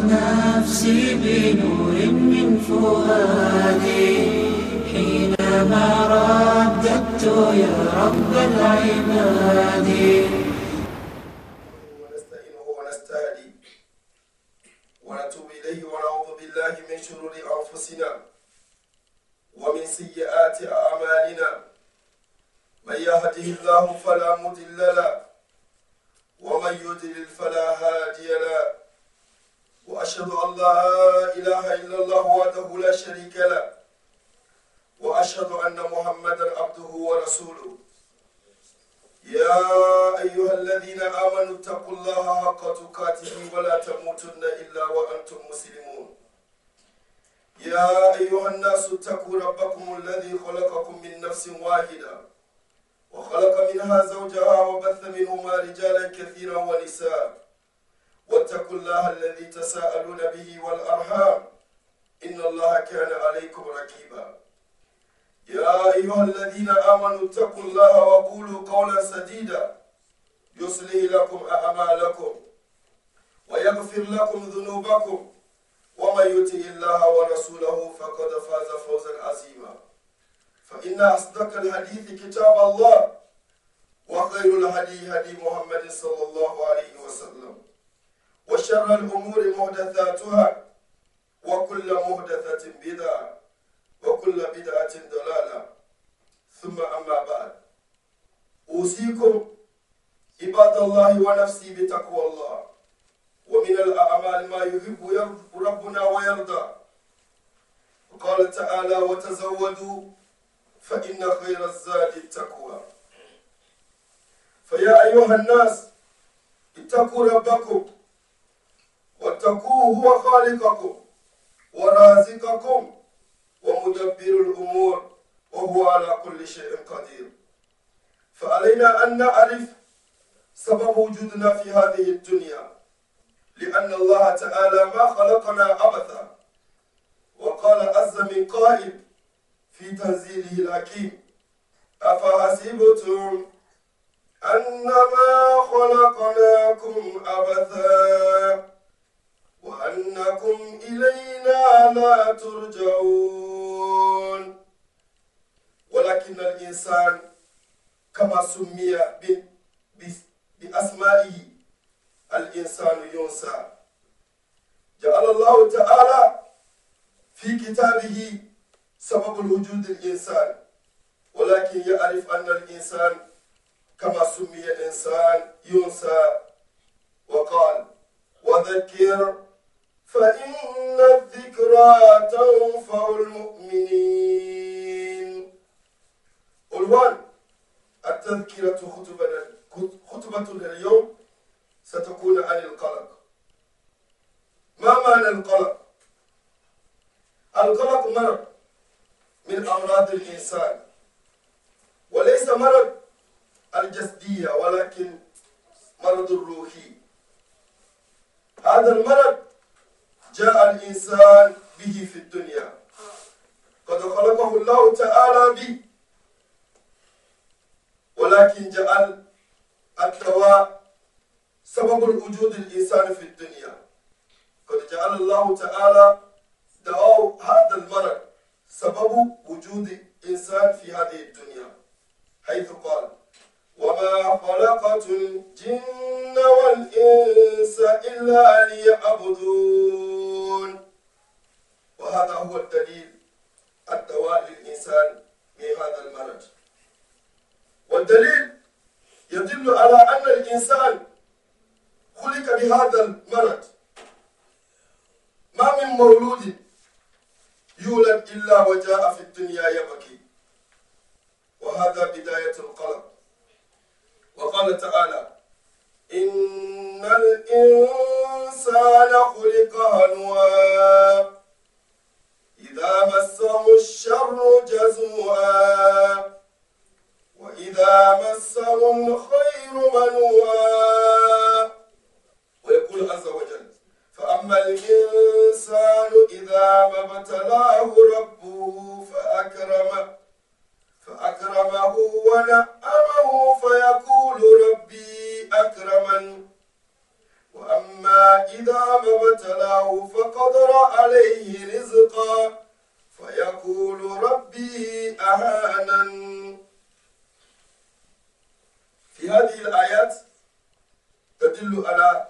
نفسي بنور من فؤادي حينما رددت يا رب العباد. ونستعينه ونستهدي ونتوب إليه ونعوذ بالله من شرور أنفسنا ومن سيئات أعمالنا. من يهده الله فلا مضل له ومن يضلل فلا هادي له. وأشهد أن لا إله إلا الله وحده لا شريك له وأشهد أن محمدا عبده ورسوله. يا أيها الذين آمنوا اتقوا الله حق تقاته ولا تموتن إلا وأنتم مسلمون. يا أيها الناس اتقوا ربكم الذي خلقكم من نفس واحدة وخلق منها زوجها وبث منهما رجالا كثيرا ونساء. واتقوا الله الذي تساءلون به والأرحام إن الله كان عليكم رقيبا. يا أيها الذين آمنوا اتقوا الله وقولوا قولا سديدا يصلح لكم أعمالكم ويغفر لكم ذنوبكم ومن يطع الله ورسوله فقد فاز فوزا عظيما. فإن أصدق الحديث كتاب الله وخير الهدي هدي محمد صلى الله عليه وسلم وشر الأمور محدثاتها وكل محدثة بدعة وكل بدعة ضلالة. ثم أما بعد، أوصيكم عباد الله ونفسي بتقوى الله. ومن الأعمال ما يحب ربنا ويرضى. وقال تعالى: وتزودوا فإن خير الزاد التقوى. فيا أيها الناس اتقوا ربكم واتقوه، هو خالقكم ورازقكم ومدبر الأمور وهو على كل شيء قدير. فعلينا أن نعرف سبب وجودنا في هذه الدنيا، لأن الله تعالى ما خلقنا عبثا. وقال عز من قائل في تنزيله الحكيم: أفحسبتم أنما خلقناكم عبثا وأنكم إلينا لا ترجعون. ولكن الإنسان كما سمي بأسمائه الإنسان ينسى. جعل الله تعالى في كتابه سبب الوجود الإنسان، ولكن يعرف أن الإنسان كما سمي إنسان ينسى. وقال: وذكر فإن الذكرى تنفع المؤمنين. عنوان التذكرة خطبتنا اليوم ستكون عن القلق. ما معنى القلق؟ القلق مرض من أمراض الإنسان، وليس مرض الجسدية ولكن مرض الروحي. هذا المرض جاء الإنسان به في الدنيا، قد خلقه الله تعالى به، ولكن جعل الدواء سبب الوجود الإنسان في الدنيا. قد جعل الله تعالى دواء هذا المرض سبب وجود الإنسان في هذه الدنيا، حيث قال: وما خلقت الجن والإنس إلا ليعبدون. وهذا هو الدليل، الدواء للإنسان من هذا المرض. والدليل يدل على أن الإنسان خلق بهذا المرض. ما من مولود يولد إلا وجاء في الدنيا يبكي، وهذا بداية القلق. وقال تعالى: إن الإنسان خلق هلوعا إذا مسه الشر جزوعا وإذا مسه الخير منوعا. ويقول عز وجل: فأما الإنسان إذا ما ابتلاه ربه فأكرمه ونعمه فيقول ربي أكرمن وأما إذا ما ابتلاه فقدر عليه رزقا فيقول ربي أهانن. في هذه الآيات تدل على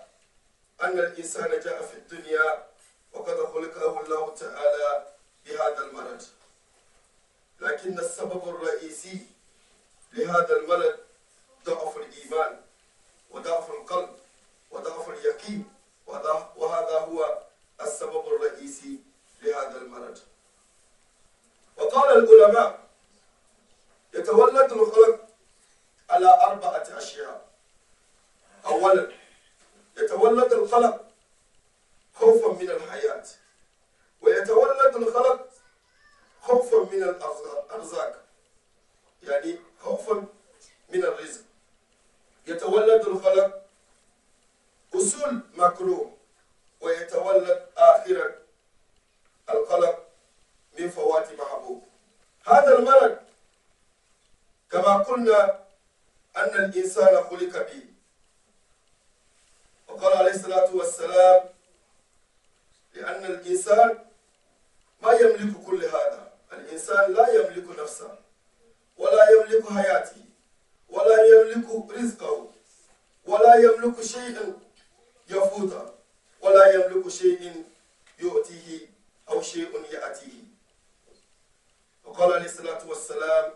أن الإنسان جاء في الدنيا وقد خلقه الله تعالى بهذا المرض، لكن السبب الرئيسي لهذا المرض ضعف الإيمان وضعف القلب وضعف اليقين، وهذا هو السبب الرئيسي لهذا المرض. وقال العلماء يتولد الخلق على 4 أشياء. أولا يتولد الخلق خوفا من الحياة، ويتولد الخلق خوفا من الأرزاق، يعني خوفا من الرزق. يتولد الخلق أصول مكروه، ويتولد آخرا الخلق من فوات محبوب. هذا المرض كما قلنا أن الإنسان خلق به، وقال عليه الصلاة والسلام لأن الإنسان ما يملك كل هذا. الإنسان لا يملك نفسه ولا يملك حياته ولا يملك رزقه ولا يملك شيء يفوته ولا يملك شيء يؤتيه أو شيء يأتيه. وقال عليه الصلاة والسلام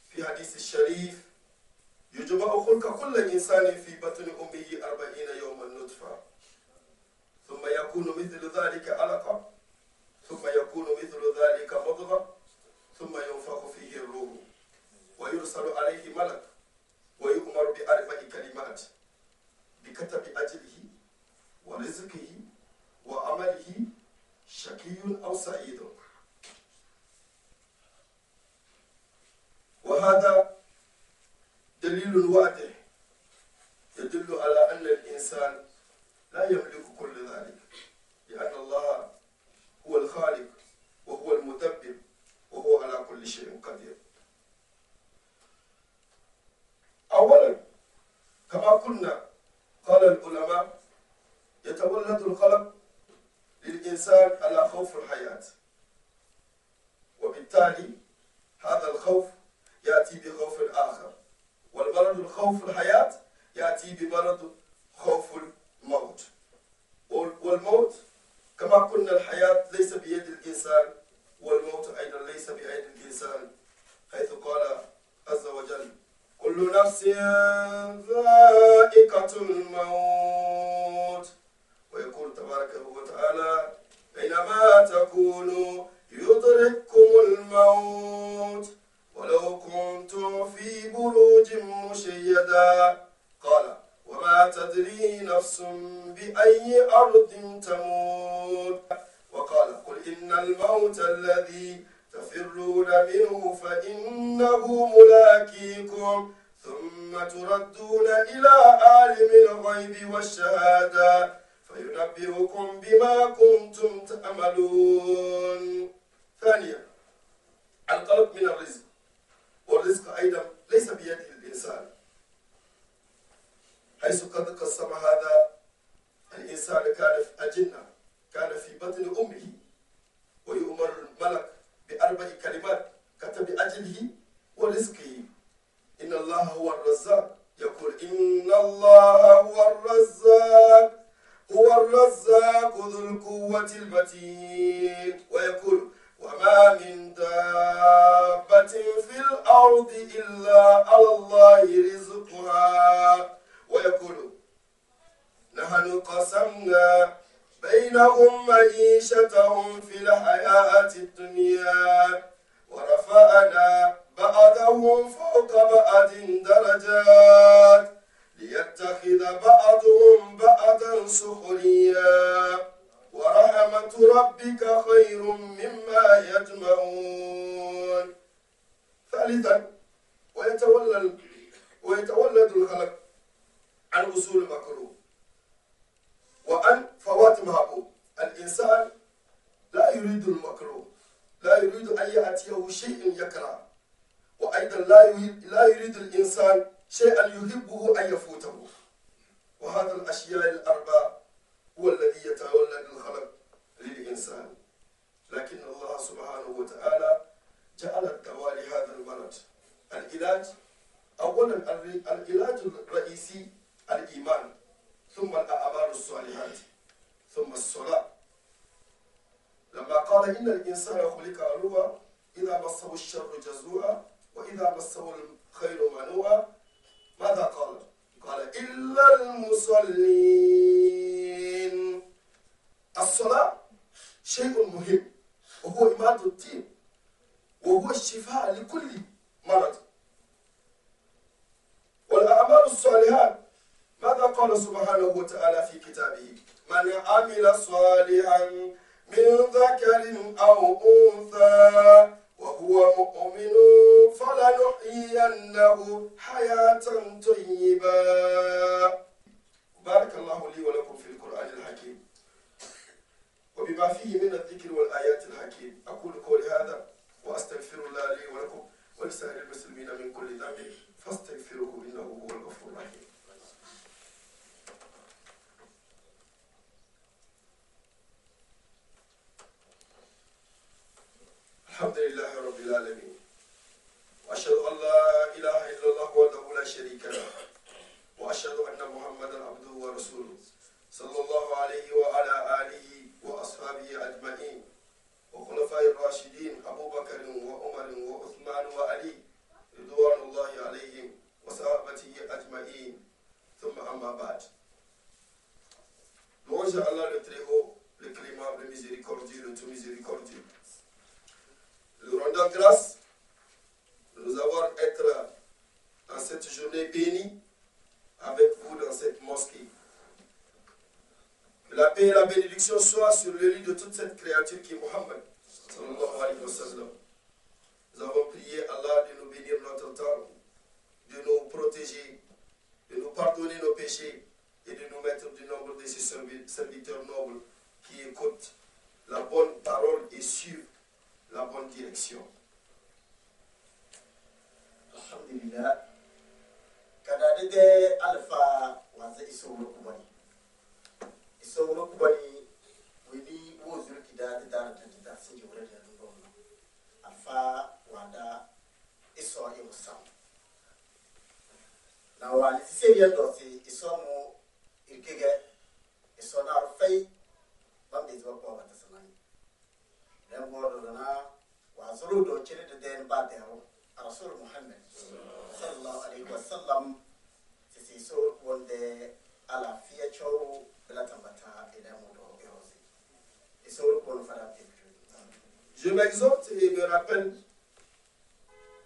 في حديث الشريف يجمع خلق كل إنسان في بطن أمه 40 يوما نطفة، ثم يكون مثل ذلك علقة، ثم يكون مثل ذلك مضغة، ثم ينفخ فيه الروح ويرسل عليه ملك ويؤمر ب4 كلمات: بكتب أجله ورزقه وعمله، شقي أو سعيد. وهذا دليل واضح يدل على أن الإنسان لا يملك كل ذلك، لأن الله هو الخالق وهو المدبر وهو على كل شيء قدير. أولا كما قلنا قال العلماء يتولد الخلق للإنسان على خوف الحياة، وبالتالي هذا الخوف يأتي بخوف آخر، والمرض الخوف الحياة يأتي بمرض خوف الموت. والموت كما قلنا الحياة ليس بيد الإنسان، والموت أيضا ليس بيد الإنسان، حيث قال عز وجل كل نفس ذائقة الموت. ويقول تبارك وتعالى أينما تكونوا يدرككم الموت ولو كنتم في بروج مشيدة. قال وما تدري نفس بأي أرض تموت. وقال قل إن الموت الذي تفرون منه فإنه ملاقيكم ثم تردون إلى عالم الغيب والشهادة فينبئكم بما كنتم تعملون. ثانيا القلق من الرزق، والرزق أيضا ليس بيد الإنسان، حيث قد قسم هذا الإنسان كان في أجنة، كان في بطن أمه، ويؤمر الملك ب4 كلمات: كتب أجله ورزقه. إن الله هو الرزاق، يقول إن الله هو الرزاق ذو القوة المتين. ويقول وما من دابة في الأرض إلا على الله رزقها. ويقول نحن قسمنا بينهم معيشتهم في الحياة الدنيا ورفعنا بعضهم فوق بعض درجات ليتخذ بعضهم بعضا سخريا ورحمة ربك خير مما يجمعون. ثالثا ويتولد الخلق عن أصول مكروه وعن فوات محبوب. الإنسان لا يريد المكروه، لا يريد أن يأتيه شيء يكره، وأيضا لا يريد الإنسان شيئا يحبه أن يفوته. وهذا الأشياء ال4 هو الذي يتولد الخلق للإنسان، لكن الله سبحانه وتعالى جعل الدواء لهذا المرض. العلاج أولا، العلاج الرئيسي الإيمان، ثم الأعمال الصالحات، ثم الصلاة. لما قال إن الإنسان خلق هلوعا إذا مسه الشر جزوعا وإذا مسه الخير منوعا، ماذا قال؟ قال إلا المصلين. الصلاة شيء مهم، وهو إمادة الدين، وهو الشفاء لكل مرض. والأعمال الصالحات، ماذا قال سبحانه وتعالى في كتابه؟ من عمل صالحا من ذكر أو أنثى وهو مؤمن فلنحيينه حياة طيبة. بارك الله لي ولكم في القرآن الحكيم وبما فيه من الذكر والآيات الحكيم. أقول قولي هذا وأستغفر الله لي ولكم ولسائر المسلمين من كل ذنب فاستغفروه إنه هو الغفور الرحيم. الحمد لله رب العالمين، وأشهد أن لا إله إلا الله وحده لا شريك له، وأشهد أن محمدا عبده ورسوله صلى الله عليه وعلى آله وأصحابه أجمعين، وخلفاء الراشدين أبو بكر وعمر وعثمان وعلي رضوان الله عليهم وصحابته أجمعين. ثم أما بعد. Louange à Allah le Très-Haut, le clément, le miséricordieux, le tout miséricordieux. Nous rendons grâce de nous avoir été dans cette journée bénie avec vous dans cette mosquée. Que la paix et la bénédiction soient sur le lit de toute cette créature qui est Mohammed sallallahu alayhi wa sallam. Nous avons prié Allah de nous bénir notre temps, de nous protéger, de nous pardonner nos péchés et de nous mettre du nombre de ces serviteurs nobles qui écoutent la bonne parole et suivent la bonne direction. Alhamdulillah. Kadadede alfa waze isowro kubani. Isowro kubani wini wozuru kida da sinji wure da ndo. Alfa wada iso imusam. Na wali sisi dosi isomo irkege iso na rufai bambe zuwa kwa watasanani. Nembodona wazuru do chile de den badero Rasul Muhammad sallallahu alaihi wasallam sisi so wonde ala fiya chow bela tambata ila modo erosi iso ko fara. Je m'exhorte et me rappelle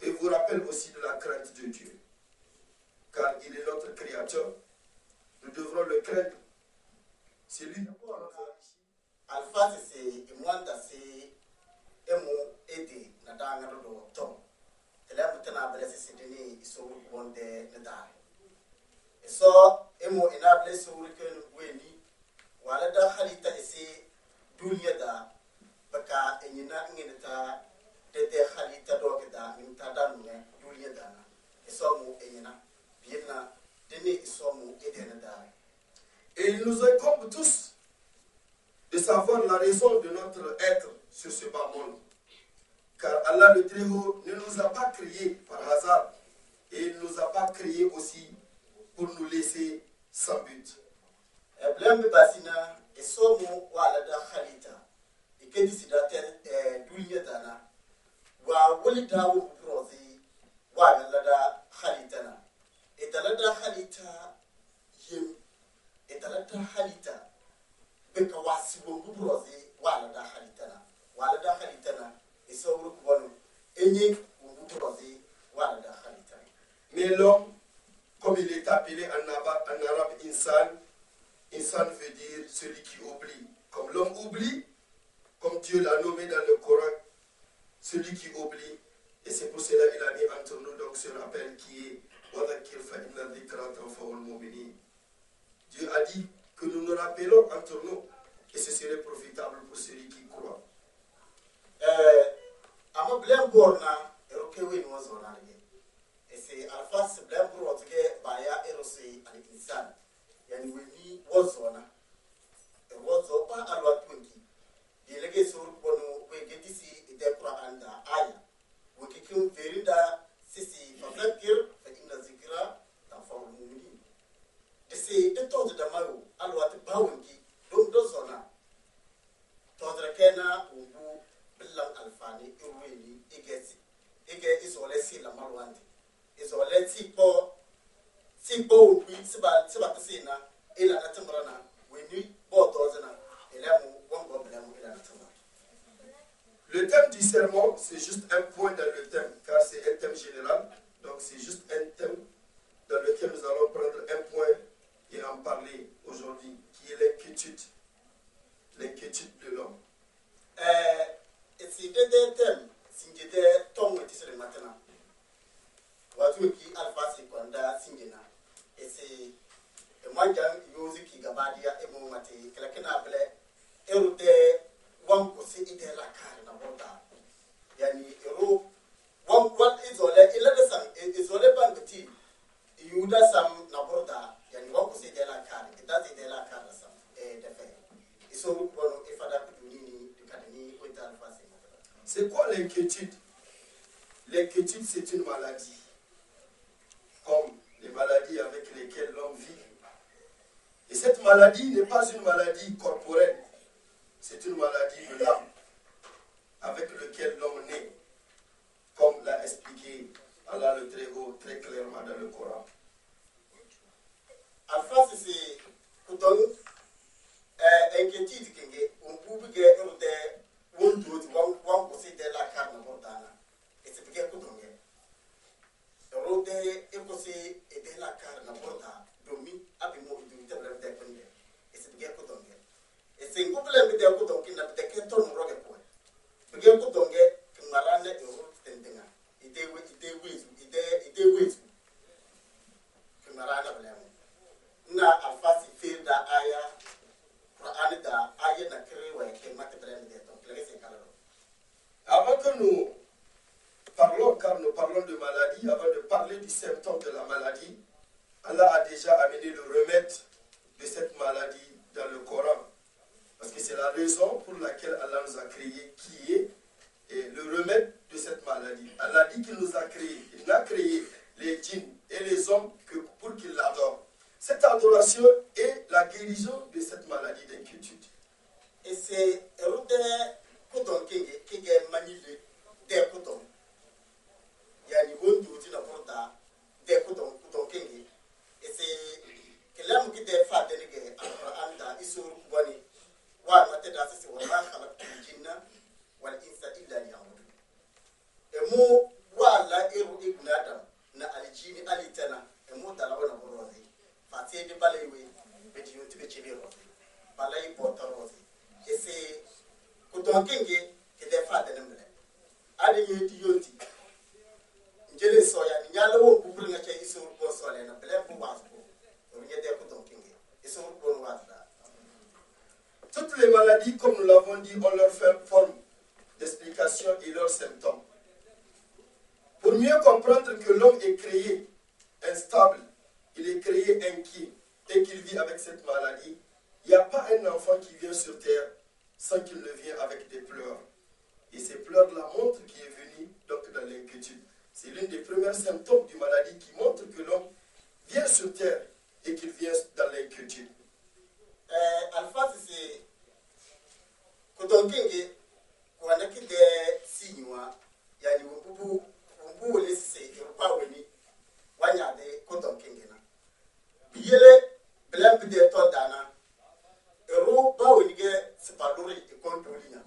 et vous rappelle aussi de la crainte de Dieu, car il est notre créateur. Nous devrons le craindre. C'est lui. Alpha c'est imwanda c'est emu ede na danga do to tele mutana blesse sidini iso wonde na so emu ina blesse wulken weni wala da khalita isi dunya da baka enyina nginita de khalita do da minta danu ne dunya da na iso mu enyina biena deni iso mu ede na da. Et il nous incombe tous de savoir la raison de notre être sur ce bas monde. Car Allah le Très-Haut ne nous a pas créés par hasard et il ne nous a pas créés aussi pour nous laisser sans but. Blame basina esomo wala da khalita ikedi sidate dunya dana wa wali dawo prozi wala da khalitana etalada khalita yim etalada khalita beka wasibo prozi wala da khalitana isawru kubonu enyi prozi wala da khalitana. Mais l'homme, comme il est appelé en arabe insan, insan veut dire celui qui oublie. Comme l'homme oublie, comme Dieu l'a nommé dans le Coran, celui qui oublie. Et c'est pour cela qu'il a mis entre nous donc ce rappel qui est Dieu a dit que nous nous rappelons entre nous et ce serait profitable pour celui qui croit. Ama blem borna erokewe ni wazona nige. Ese alfas blem borotge baya erose al insan. Yani weni wazona lege sur bono we getisi ide Quran da aya we kikim verinda sisi fazakir fa inna zikra tanfa'ul mu'minin ese de to da mayo alwat bawungi do zona to da kena ubu billan alfani irweni igesi ige isole si la malwandi isole si po ubi siba tsina ila na tamrana weni bo dozana ila mu wongo bla mu ila na tamrana. Le thème du sermon, c'est juste un point dans le thème, car c'est un thème général. Donc c'est juste un thème dans lequel nous allons prendre un point et en parler aujourd'hui, qui est l'inquiétude de l'homme. C'est des thèmes, c'est des thèmes qui sont maintenant. Watu ki alpha c'est kwanda singena. Et c'est moi qui use qui gabadia et mon mate, quelqu'un appelé erute wangu si ide la kare na bonda yani ero wan izole ila da sam izole bangati yuda sam na bonda yani wangu si ide la kare ida ide la kare sam de fait iso bono ifada kudunini dikadini ko ita alfasi. C'est quoi l'inquiétude? L'inquiétude, c'est une maladie, comme les maladies avec lesquelles l'homme vit. Et cette maladie n'est pas une maladie corporelle. C'est une maladie de l'âme avec laquelle l'homme naît, comme l'a expliqué Allah le Très-Haut très clairement dans le Coran. Alpha c'est kuton inquiétude kenge umbubi ge urte wondu wan ko c'est de la carne bordana et c'est bien kuton ge rote e ko c'est de la carne borda domi abi mo du tebla de konde et c'est bien kuton ge et c'est ngubule bi de kuton kinna de ke ton roge ko bien kuton ge kimarane e rote tendenga ide wiz kimarana bla na alfasi fir da aya Quran da aya na krewa ke mate brand de to klere se kala. Avant que nous parlons, car nous parlons de maladie, avant de parler du symptôme de la maladie, Allah a déjà amené le remède de cette maladie dans le Coran. Parce que c'est la raison pour laquelle Allah nous a créés, qui est le remède de cette maladie. Allah dit qu'il nous a créés. Il n'a créé les djinns et les hommes que pour qu'ils l'adorent. Cette adoration est la guérison de cette maladie d'inquiétude. Et c'est Rode Koton qui est manipulé des Koton. Il y a une bonne douce dans Porta des Koton King. Et c'est que l'homme qui est fait de l'église à Anda, il se reconnaît. Wa mateda sisi wala khalaqtu jinna wal insa illa liya'budun. Et mo wala eru ibn adam na aljini alitana e mo dala wana borozi. Fati de balewe beti yonti be chiri rozi. Balai porta rozi. Et c'est Koton Kingi qui est fait de l'emblème. Adi yonti. Njele soya ni nyala wo kubul nga che isu ko sole na bele bu wasu. Onye de Koton Kingi. Isu ko wasu. Toutes les maladies, comme nous l'avons dit, ont leur forme d'explication et leurs symptômes. Pour mieux comprendre que l'homme est créé instable, il est créé inquiet et qu'il vit avec cette maladie, il n'y a pas un enfant qui vient sur terre sans qu'il ne vienne avec des pleurs. Et ces pleurs-là montrent qu'il est venu donc dans l'inquiétude. C'est l'un des premiers symptômes d'une maladie qui montre que l'homme vient sur terre et qu'il vient dans l'inquiétude. Alpha c'est Koton Kingi kwana kide sinywa yani umbu wole se yoruba weni wanya de Koton Kingi na biyele blamp de to dana ero ba weni ge sepalori e kondolinya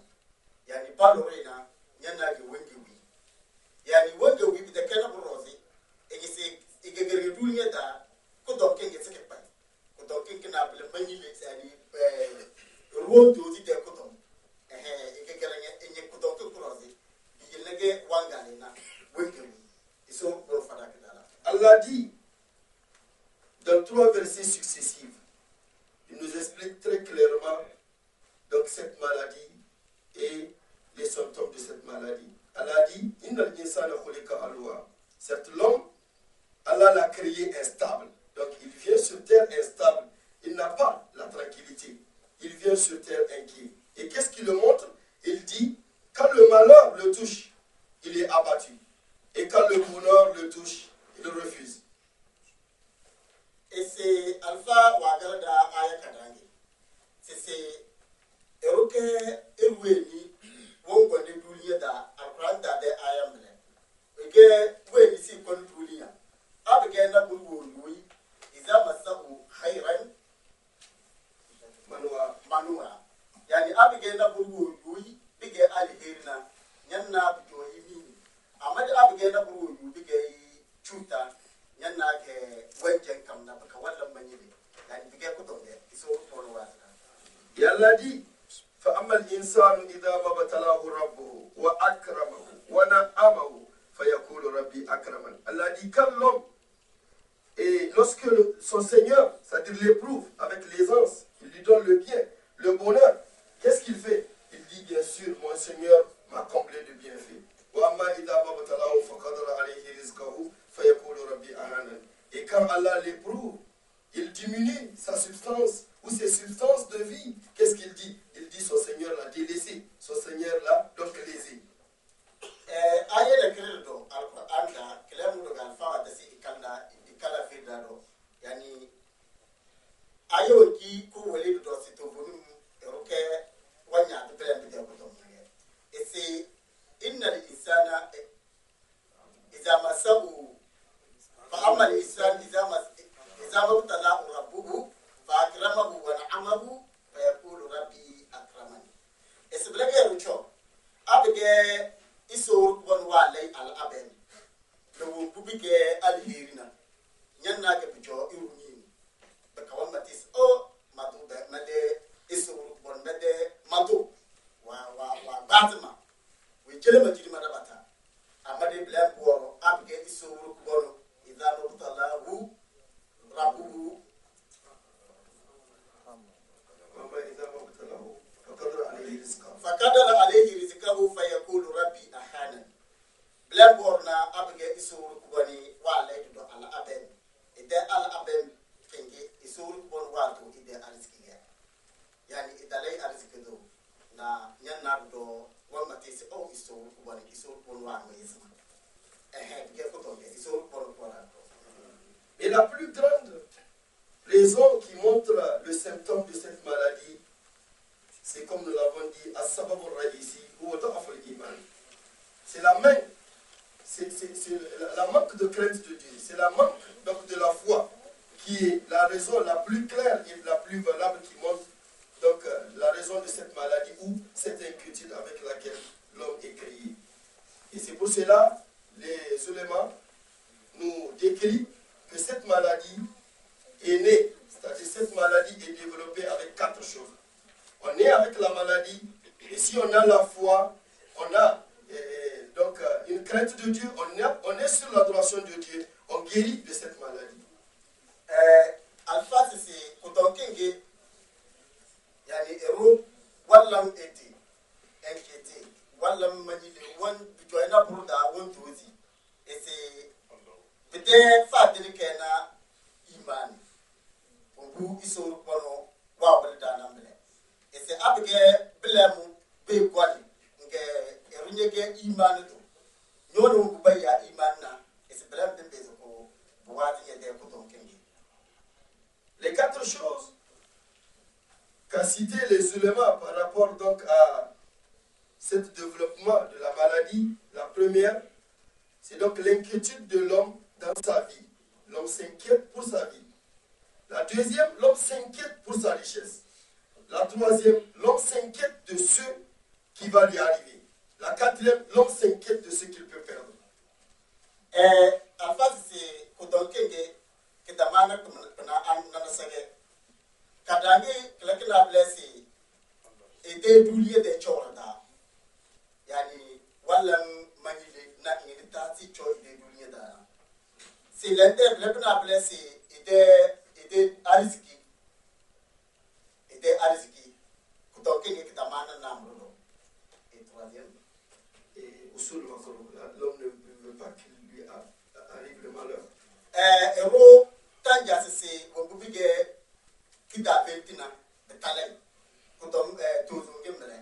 yani palori na nyana ge wengi wi yani wengi wi bi de kana borozi e ge se e ge ge dunya da Koton Kingi se ke pa Koton Kingi na bele manyi le yani ruo dozi de Koton Allah dit dans 3 versets successifs, il nous explique très clairement donc cette maladie et les symptômes de cette maladie. Allah dit, certes l'homme, Allah l'a créé instable. Donc il vient sur terre instable. Il n'a pas la tranquillité. Il vient sur terre inquiet. Et qu'est-ce qui le montre? touche, il est abattu. Et quand le bonheur le touche, il refuse. Et c'est Alpha Wagarda Ayakadangi. C'est Eroke Eweni, Wongo de Dulia da, Alpranda de Ayamle. Ege, when you see Contulia. Abigana Bulu, Louis, Izamasabu, Hairan, Manua. Yani Abigana Bulu, Louis, Bigger Alihirna, Yana Joini. Amadi Abigana Bulu, Bigger Chuta, Yana Wenjen Kamna, Kawala Manili, and Bigger Kotonga, is all for us. Yalladi, فأما الإنسان إذا ما ابتلاه ربه وأكرمه ونعمه فيقول ربي أكرمن. Allah dit quand l'homme, et lorsque son Seigneur, c'est-à-dire l'éprouve avec l'aisance, il lui donne le bien, le bonheur, qu'est-ce qu'il fait? Il dit bien sûr, mon Seigneur m'a comblé de bienfaits. Et quand Allah l'éprouve, il diminue sa substance ou ses substances de vie. Qu'est-ce qu'il dit? Il dit son Seigneur l'a délaissé, son Seigneur l'a donc lésé. Ayele credo al-Qur'an kalamu do galfa da si ikala fidado yani ayo ki ko wele do si to bonum eroke wanya to pele de ko to e si innal insana idza masahu fa amma al-insan idza mabtalahu rabbuhu fa akramahu wa na'amahu fa yaqulu rabbi akramani e si blage rucho abige iso won wale al aben no bubige al hirina nyanna ke bijo iruni be kawan matis o matu be made iso won made matu wa batma we jele majiri madabata amade bla boro abige iso won idha mutalahu rabbuhu فقدر عليه رزقه فيقول ربي أهانن بلبورنا أبغى يسوع كبني وعليه دو على أبن إذا على أبن كنجي يسوع كبن والدو إذا أرزقيه يعني إذا لي أرزقه na yana do wama tisi o يسوع كبني يسوع كبن والدو يسمع بيجي كتوم يسوع كبن والدو. Et la plus grande raison qui montre le symptôme de cette maladie, c'est comme nous l'avons dit, c'est la main, c'est la manque de crainte de Dieu, c'est la manque donc de la foi qui est la raison la plus claire et la plus valable qui montre donc la raison de cette maladie ou cette inquiétude avec laquelle l'homme est créé. Et c'est pour cela les ulémas nous décrivent que cette maladie est née, c'est-à-dire cette maladie est développée avec 4 choses. On est avec la maladie, et si on a la foi, on a donc une crainte de Dieu, on est sur l'adoration de Dieu, on guérit de cette maladie. Alpha c'est Kotonkenge, yani Ero, Wallam eti, inquiété, Wallam manile, one Joina Bruda, one Tozi, et c'est peut-être Fatine Kena Imani, Obu Isor Pono, Wabel Danamble. Et c'est avec Belemu, Bekwani, et Runyeke Imanato. Nous ne pouvons pas y aller Imana, et c'est Belem de Bezoko, pour voir si il y a des cotons Kengi. Les 4 choses qu'a cité les ulémas par rapport donc à ce développement de la maladie, la première, c'est donc l'inquiétude de l'homme dans sa vie. L'homme s'inquiète pour sa vie. La deuxième, l'homme s'inquiète pour sa richesse. La troisième, l'homme s'inquiète de ce qui va lui arriver. La quatrième, l'homme s'inquiète de ce qu'il peut perdre. En fait, c'est Kodonkenge, que Damana Nanasage, Kadangi, Klakina blessé, et des douliers de Chorada. Yani, Wallam Manili, Nakinitati, Choy, des douliers d'Ara. C'est l'intérêt blessé, et des Ariski. Et Arizki, Kotonkenge qui t'amène Namro. Et troisième, et au sol, l'homme ne veut pas qu'il lui arrive le malheur. Ero Tanja c'est au bout de Kita Ventina, de Talem, Kotom Tozongimbre.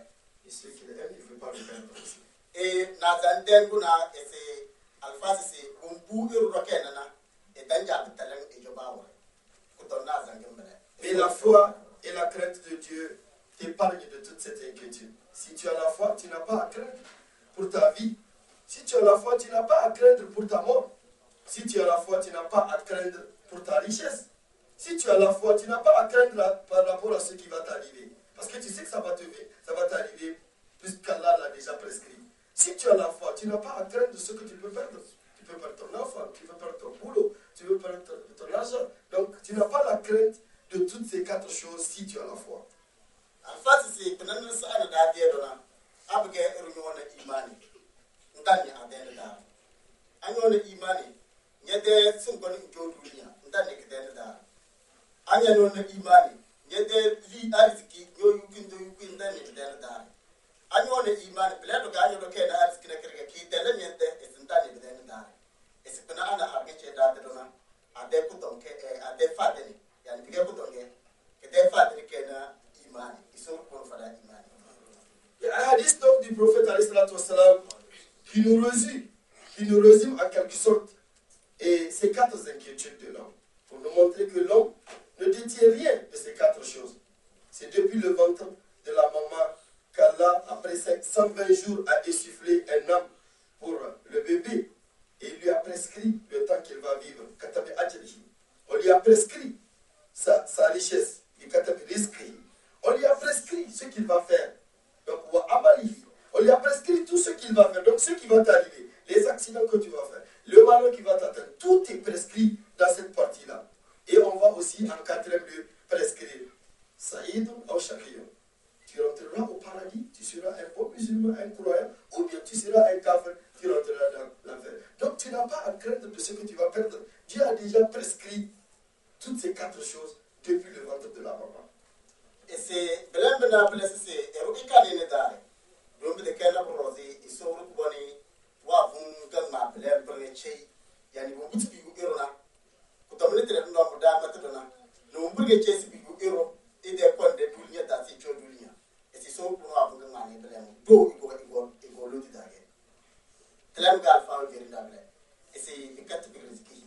Et ce qu'il aime, il ne veut pas le perdre aussi. et na zandengu na ese alpha c'est umbu irokena na et danja bitalen et jobawa kutona zangembele. Et la foi et la crainte de Dieu t'épargnent de toute cette inquiétude. Si tu as la foi, tu n'as pas à craindre pour ta vie. Si tu as la foi, tu n'as pas à craindre pour ta mort. Si tu as la foi, tu n'as pas à craindre pour ta richesse. Si tu as la foi, tu n'as pas à craindre par rapport à ce qui va t'arriver. Parce que tu sais que ça va t'arriver puisqu'Allah l'a déjà prescrit. Si tu as la foi, tu n'as pas à craindre ce que tu peux perdre. Tu peux perdre ton enfant, tu peux perdre ton boulot, tu peux perdre ton argent. Donc tu n'as pas la crainte de toutes ces 4 choses si tu as la foi. Alpha c'est penan sa ana da de dona abge irunyo na imani ndani adene da anyo na imani nyede sun ko ni jo duniya ndani ke dene da anya no na imani nyede li arziki nyo yukin do yukin ndani ke dene da anyo na imani pledo ga anyo do ke na arziki na kirga ki dele nyede ndani ke dene da ese pena ana abge che da dona ade ku don ke ade fadeni yani bige ku don ke de fadeni ke na imani iso ko fada imani. Il y a un hadith donc du prophète alayhi salatu wassalam qui nous résume en quelque sorte et ces 4 inquiétudes de l'homme pour nous montrer que l'homme ne détient rien de ces 4 choses. C'est depuis le ventre de la maman qu'Allah, après 120 jours, a essoufflé un âme pour le bébé et il lui a prescrit le temps qu'il va vivre. On lui a prescrit sa richesse. On lui a prescrit ce qu'il va faire. Donc, on lui a prescrit tout ce qu'il va faire. Donc, ce qui va t'arriver, les accidents que tu vas faire, le malheur qui va t'atteindre, tout est prescrit dans cette partie-là. Et on va aussi, en 4e lieu, prescrire. Saïd ou Shakiyun. Tu rentreras au paradis, tu seras un bon musulman, un croyant, ou bien tu seras un kafir, tu rentreras dans l'enfer. Donc, tu n'as pas à craindre de ce que tu vas perdre. Dieu a déjà prescrit toutes ces 4 choses depuis le ventre de la maman. Et c'est belembe na place c'est erika ne dare dombe de kala brozi isoro boni wa vun gan ma belembe ne chei yani bo buti bi irona ko to minute no mo da mata dona no mburge chei si bi iro e de kon de dunya ta si cho dunya e si so ko wa vun ma ne belembe do igo lo di dare telam gal fa geri dable e c'est ikat bi rizki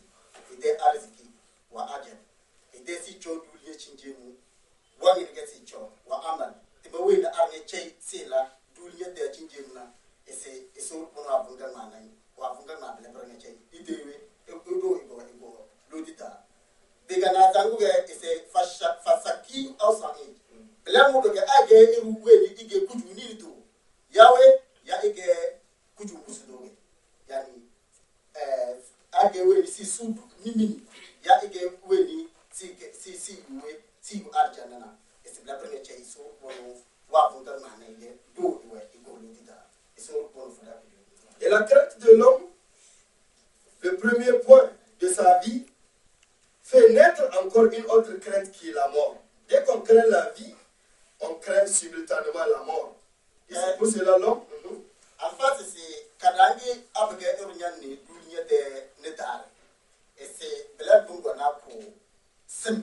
e de arziki wa ajab e de si cho dunya chinjemu wani ni gasi cho wa amal tiba we na arne chei sila duliya de chinjemna ese ko na bunga manai wa bunga na bele brane chei idewe do igo lodita diga na tangu ge ese fasaki ausani bele mu do ge age iru we ni ige kuju ni do yawe ya ige kuju musudo yani age we ni si sudu mimi ya ige we ni si we si you are janana it's la première chose so bono wa bunga manai do igo lodita so bono fada. Et la crainte de l'homme, le premier point de sa vie, fait naître encore une autre crainte qui est la mort. Dès qu'on craint la vie, on craint simultanément la mort. Et c'est pour cela l'homme. En fait, c'est Kadangi Abga Urnyani, Dunia de Netar. Et c'est Bela Bungwana pour Sim.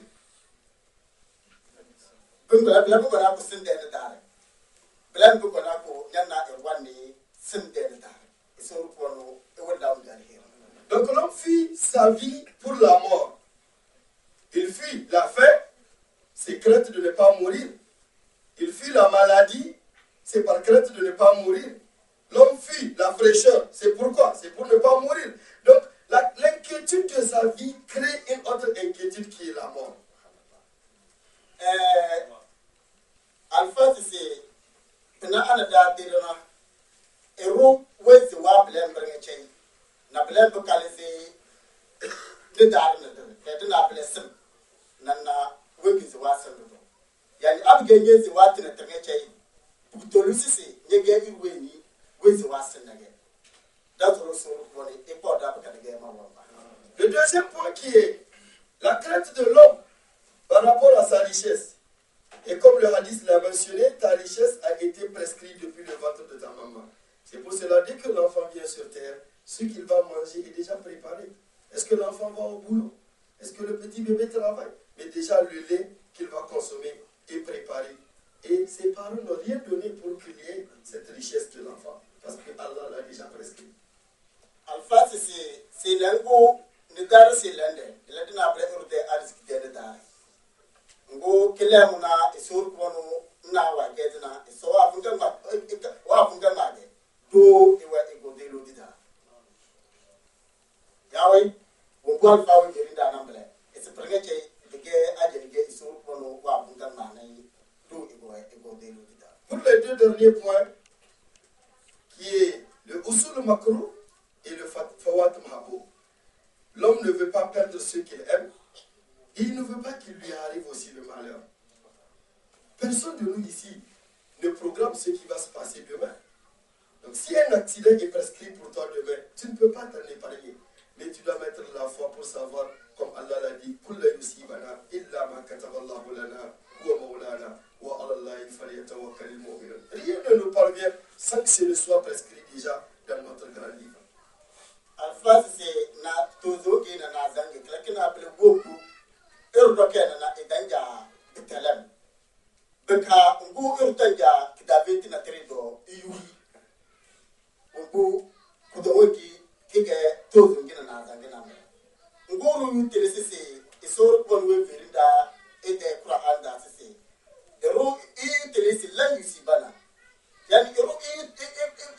Bela Bungwana pour Sim de Netar. Bela Bungwana pour Yana et Wani Sim de Netar. Et c'est pour nous, et on l'a oublié. Donc l'homme fuit sa vie pour la mort. Il fuit la faim, c'est crainte de ne pas mourir. Il fuit la maladie, c'est par crainte de ne pas mourir. L'homme fuit la fraîcheur, c'est pourquoi? C'est pour ne pas mourir. Donc l'inquiétude de sa vie crée une autre inquiétude qui est la mort. Alpha, c'est Pena Anada Dedona, et Roux, where's the Wablam bring a chain? Nablam Bocalize, the Darna, the Nablessim, Nana, Wiggins the Wasson. Yani Abigail the Watin at the Meche, Putolusi, Yagay Winnie, with the Wasson again. That's also what it brought up again. Le deuxième point qui est la crainte de l'homme par rapport à sa richesse. Et comme le hadith l'a mentionné, ta richesse a été prescrite depuis le ventre de ta maman. C'est pour cela, dès que l'enfant vient sur terre, ce qu'il va manger est déjà préparé. Est-ce que l'enfant va au boulot? Est-ce que le petit bébé travaille? Mais déjà, le lait qu'il va consommer est préparé. Et ses parents n'ont rien donné pour qu'il y ait cette richesse de l'enfant. Parce que Allah pele muna isur kono na wa gedna so wa funga ma de do iwa ego de lo dida yawe wo bol fawo jerinda namble es prengete de aje de isur kono wa funga ma na do ego de lo dida. Pour les deux derniers points, qui est le usul makruh et le fawat mahbub, l'homme ne veut pas perdre ce qu'il aime, et il ne veut pas qu'il lui arrive aussi le malheur. Personne de nous ici ne programme ce qui va se passer demain. Donc si un accident est prescrit pour toi demain, tu ne peux pas t'en épargner. Mais tu dois mettre la foi pour savoir, comme Allah l'a dit, rien ne nous parvient sans que ce ne soit prescrit déjà dans notre grand livre. Alphas c'est na tozo qui na zangi, lakina appelé beaucoup. Eurodoken na idanja bitelem. Beka ngu urtanja kidaveti na terido iwi. Ngu kudowoki kike tozo ngina na zangi na mwe. Ngu uru telesisi isoro kwanwe verinda ede kura anda sisi. Ero telesi lan yusi bana. Yani ero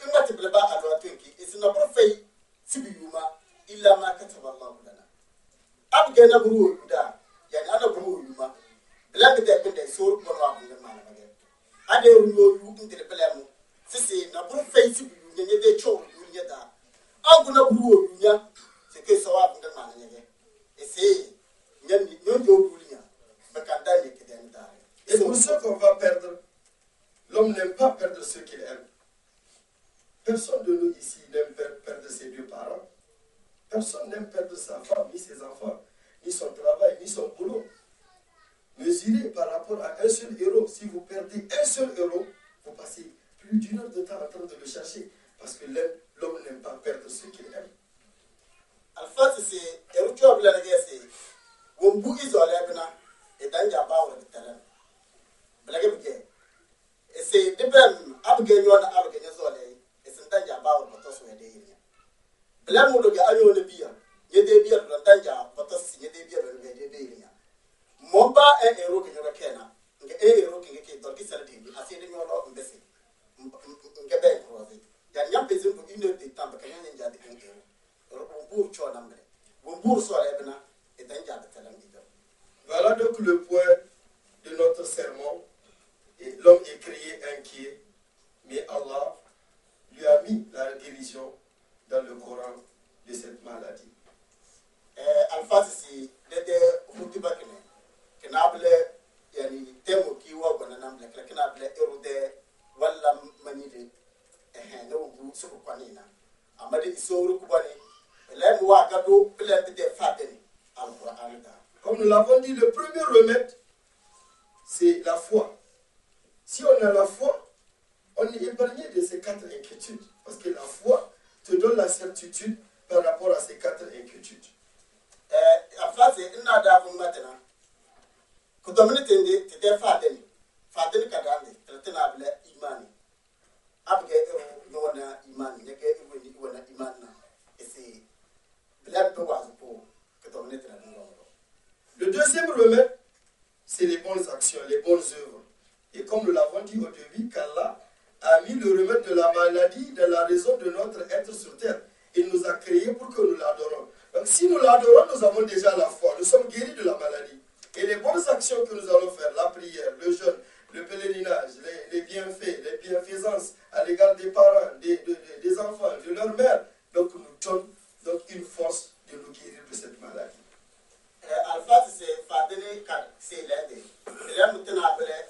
imati bleba alwa twenki. Isina profei sibi yuma illa ma kataba Allah lana. Abge na buru yuda. Yani ana buru yuma. Blank de pende sor ko wa bunga mana mage. Ade ruyo yu intele pelemu. Sisi na buru fei sibi yu nye de cho yu nye da. Agu na buru yu nya. Se ke so wa bunga mana nyege. Ese nyandi nyonjo bulinya. Bakanda ne keden da. Et pour ceux qu'on va perdre, l'homme n'aime pas perdre ce qu'il aime. Personne de nous ici n'aime perdre ses deux parents. Personne n'aime perdre sa femme, ni ses enfants, ni son travail, ni son boulot. Mesurez par rapport à un seul euro. Si vous perdez un seul euro, vous passez plus d'une heure de temps en train de le chercher. Parce que l'homme n'aime pas perdre ce qu'il aime. Alpha c'est erucho bila ngese. Wombu izo alebna e danja bawo de talam. Blage bige. E se debem abge nyona abge nyozole. E se danja bawo potos we de yinya. Blam mo doge ayo le biya. Yede biya do danja potos yede biya do de yinya. Momba e ero ke nyoga kena. Nge e ero ke do ki sala de ase de nyolo mbese. Nge be krozi. Ya nyam bezin do ino de tamba kanya nja de nge. Voilà donc le point de notre sermon. Et l'homme est crié inquiet, mais Allah lui a mis la guérison dans le Coran de cette maladie. Alphasi de Hutibakine, Kenable, yani Temo Kiwa, Bonanam, Kenable, Erode, Wallam Manide, and no Sukuanina. Amadi Isoro Kubani. Comme nous l'avons dit, le premier remède, c'est la foi. Si on a la foi, on est épargné de ces 4 inquiétudes. Parce que la foi te donne la certitude par rapport à ces 4 inquiétudes. Le deuxième remède, c'est les bonnes actions, les bonnes œuvres. Et comme nous l'avons dit au début, qu'Allah a mis le remède de la maladie dans la raison de notre être sur terre. Il nous a créés pour que nous l'adorons. Donc si nous l'adorons, nous avons déjà la foi. Nous sommes guéris de la maladie. Et les bonnes actions que nous allons faire, la prière, le jeûne, le pèlerinage, les bienfaits, les bienfaisances à l'égard des parents, des enfants, de leur mère, donc nous donnent donc une force de nous guérir de cette maladie. Alpha c'est Fadene Kad, c'est l'aide. Et là, nous tenons à faire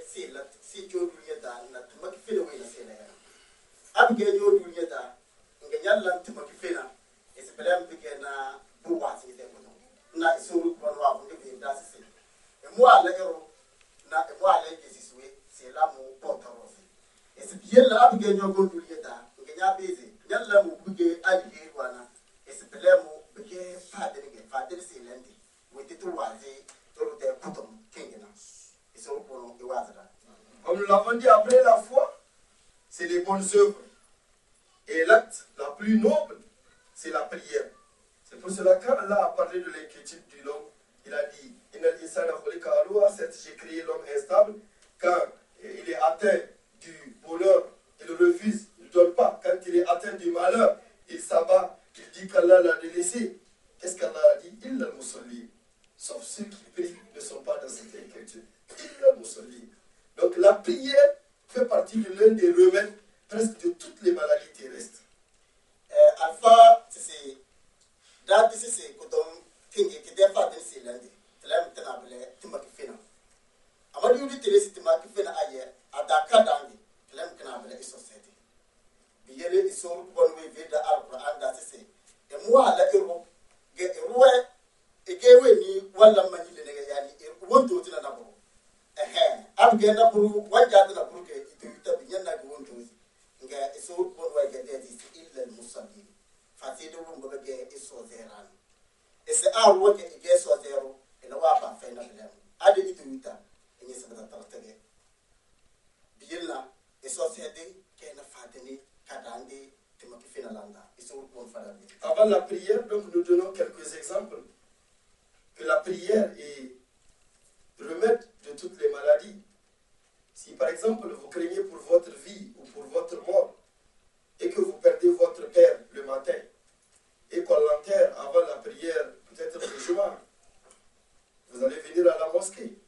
c'est la situation de la Tumakifé de Wayne, c'est l'air. Abgay, you do yet, and the young land Tumakifena is a blam begin who was it. Not so one of the does it. And more lego, not a while this way, say Lamu Porto. It's a yellow Abgay, you're going to get that. You are busy. Yellow Buge, I gave one. It's a Belemo. Comme nous l'avons dit, après la foi, c'est les bonnes œuvres. Et l'acte la plus noble, c'est la prière. C'est pour cela qu'Allah a parlé de l'inquiétude de l'homme. Il a dit, certes j'ai créé l'homme instable, quand il est atteint du bonheur, il refuse, il ne donne pas. Quand il est atteint du malheur, il s'abat, il dit qu'Allah l'a délaissé. Qu'est-ce qu'Allah a dit? Il l'a musalli. Sauf ceux qui prient ne sont pas dans cette inquiétude. Il l'a musalli. Donc la prière fait partie de l'un des remèdes presque de toutes les maladies terrestres. Alpha, c'est dans c'est que donc qui des fois de ces lundi. Tellement tenable, Timakifena. Amadu dit Télé Timakifena ailleurs, à Dakar Dangi, tellement tenable et société. Bien ils sont bonnes de l'arbre à c'est. Et moi, la héros, et Gawe ni wala mani le yani wonto tina na bro abge na bro wanja na bro ke ita binya na wonto nga eso bon wa ga dedi illa al musallin fatidu won ba ga eso zeran ese a wo ke ge so zero ina wa ba fa na bilam ade ita ni sabata tartage biyilla eso sede ke na fatini kadande timaki finalanda eso bon fada. Avant la prière, donc nous donnons quelques exemples. Que la prière est remède de toutes les maladies. Si par exemple vous craignez pour votre vie ou pour votre mort et que vous perdez votre père le matin et qu'on l'enterre avant la prière, peut-être le jour, vous allez venir à la mosquée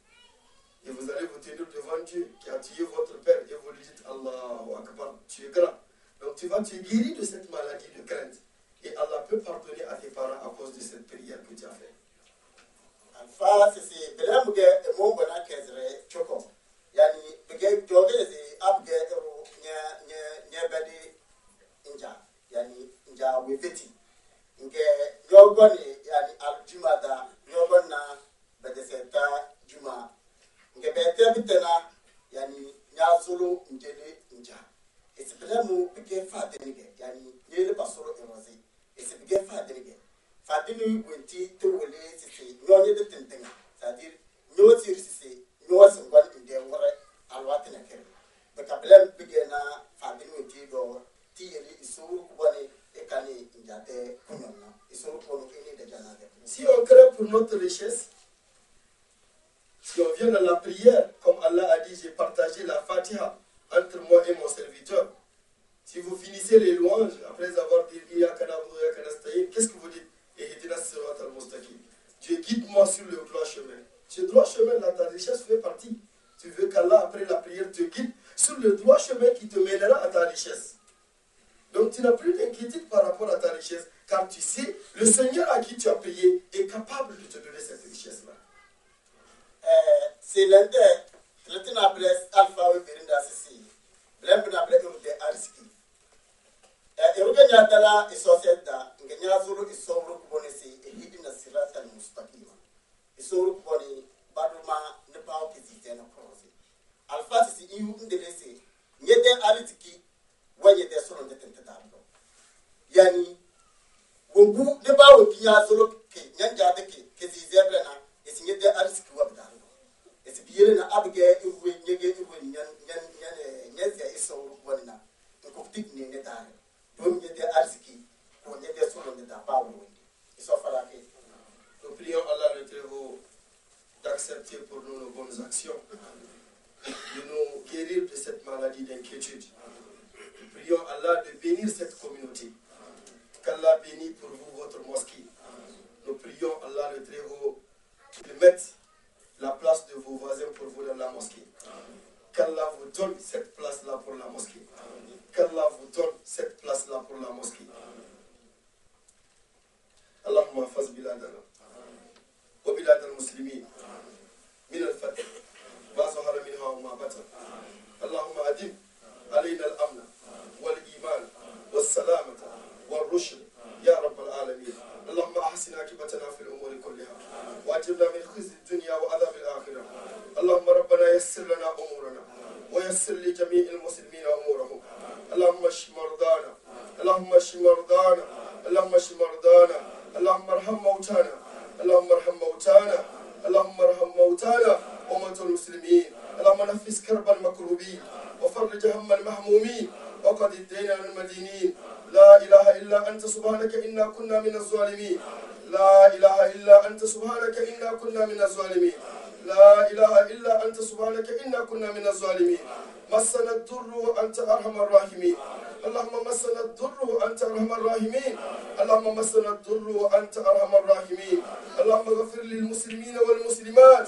et vous allez vous tenir devant Dieu qui a tué votre père et vous lui dites Allahu Akbar, tu es grand. Donc tu es guéri de cette maladie de crainte et Allah peut pardonner à tes parents à cause de cette prière que tu as faite. Alpha c'est belem ge mo bona kezre choko yani bege joge ze abge nya badi inja yani inja wefeti nge yogoni yani aljumada yogonna bede seta juma nge bete bitena yani nya solo njele inja ese belem bege fadenige yani yele pasoro erozi ese bege fadenige fadini wenti to wole sisi nyonye de tentenga c'est-à-dire nyoti sisi nyoti ngwan inde wore alwati na kere baka blam bigena fadini wenti do tiyeli isuru kubani ekani njate kunyonna isuru kono ini de janade. Si on craint pour notre richesse, si on vient dans la prière, comme Allah a dit, j'ai partagé la Fatiha entre moi et mon serviteur. Si vous finissez les louanges après avoir dit qu'est-ce que vous dites? Dieu guide-moi sur le droit chemin. Ce droit chemin là, ta richesse fait partie. Tu veux qu'Allah après la prière te guide sur le droit chemin qui te mènera à ta richesse. Donc tu n'as plus d'inquiétude par rapport à ta richesse, car tu sais, le Seigneur à qui tu as prié est capable de te donner cette richesse là. C'est l'un des alpha ou verinda sisi. L'un de ariski. Erugenya dala isoseta ngenya zulu isoro kubone si ehidina sirata almustaqima isoro kubone baduma ne bawo kizitena prozi alfa si iyu ndelese nyede aritiki wanye de solo de tentadalo yani wongu ne bawo kinya zulu ke nyanja de ke kizizebla na esinyede aritiki wabdalo esibiyele na abge iwe nyege iwe nyeze isoro kubone na nkoptik ne netare. Nous prions Allah le Très-Haut d'accepter pour nous nos bonnes actions, de nous guérir de cette maladie d'inquiétude. Nous prions Allah de bénir cette communauté, qu'Allah bénisse pour vous votre mosquée. Nous prions Allah le Très-Haut de mettre la place de vos voisins pour vous dans la mosquée. Qu'Allah vous donne cette place-là pour la mosquée. Qu'Allah vous donne cette place-là pour la mosquée. Allahumma faz biladana wa bilad al-muslimin min al-fath wa zahara minha wa ma batan. Allahumma adim alayna al-amn wal-iman was-salamata wal-rushd ya rabb al-alamin. Allahumma ahsin akibatana fi al-umuri kullaha wa ajirna min khizyi ad-dunya wa adhab al-akhirah. Allahumma rabbana yassir lana umurana wa yassir li jami' al-muslimin umurahum. اللهم اشف مرضانا اللهم اشف مرضانا اللهم اشف مرضانا اللهم ارحم موتانا اللهم ارحم موتانا اللهم ارحم موتانا وموتى المسلمين اللهم نفس كرب المكروبين وفرج هم المهمومين وقض الدين عن المدينين لا اله الا انت سبحانك انا كنا من الظالمين لا إله إلا أنت سبحانك إنا كنا من الظالمين. لا إله إلا أنت سبحانك إنا كنا من الظالمين. مسنا الضر وأنت أرحم الراحمين. اللهم مسنا الضر وأنت أرحم الراحمين. اللهم مسنا الضر وأنت أرحم الراحمين. اللهم اغفر للمسلمين والمسلمات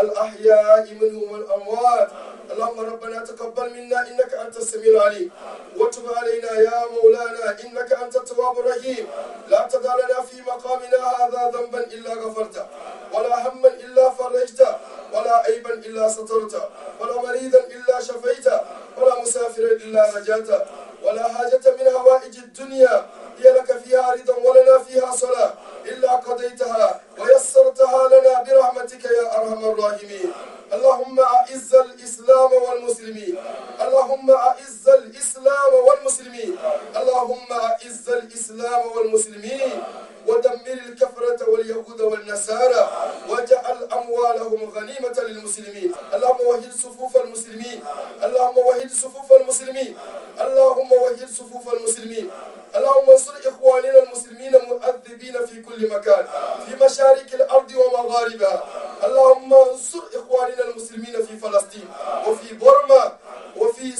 الأحياء منهم والأموات. اللهم ربنا تقبل منا إنك أنت السميع العليم، وتب علينا يا مولانا إنك أنت التواب الرحيم. لا تدع لنا في مقامنا هذا ذنبا إلا غفرته، ولا هما إلا فرجته، ولا عيبا إلا سترته، ولا مريضا إلا شفيته، ولا مسافرا إلا نجاته، ولا حاجة من هوائج الدنيا هي لك فيها رضا ولنا فيها صلاة إلا قضيتها ويسرتها لنا برحمتك يا أرحم الراحمين. اللهم أعز الإسلام والمسلمين. اللهم أعز الإسلام والمسلمين. اللهم أعز الإسلام والمسلمين ودمر الكفرة واليهود والنصارى واجعل أموالهم غنيمة للمسلمين. اللهم وحد صفوف المسلمين. اللهم وحد صفوف المسلمين. اللهم وحد صفوف المسلمين. اللهم انصر إخواننا المسلمين المؤذبين في كل مكان في مشارق الأرض ومغاربها. اللهم انصر إخواننا المسلمين في فلسطين وفي بورما وفي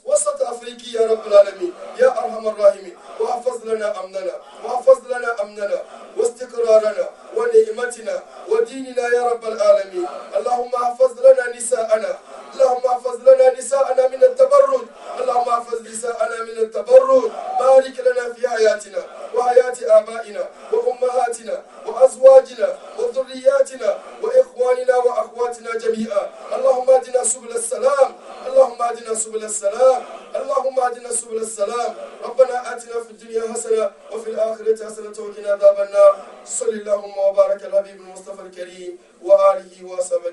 وسط أفريقيا يا رب العالمين يا أرحم الراحمين. واحفظ لنا أمننا واحفظ لنا أمننا واستقرارنا ونعمتنا وديننا يا رب العالمين. اللهم احفظ لنا نساءنا. اللهم احفظ لنا نساءنا من التبرج. اللهم احفظ نساءنا من التبرج. بارك لنا في حياتنا وحياة آبائنا وأمهاتنا وأزواجنا وذرياتنا وإخواننا وأخواتنا جميعا. اللهم اهدنا سبل السلام. اللهم اهدنا سبل السلام. اللهم اهدنا سبل السلام. ربنا آتنا في الدنيا حسنة وفي الآخرة حسنة وقنا عذاب النار. صلى اللهم وبارك على الحبيب المصطفى الكريم وآله وصحبه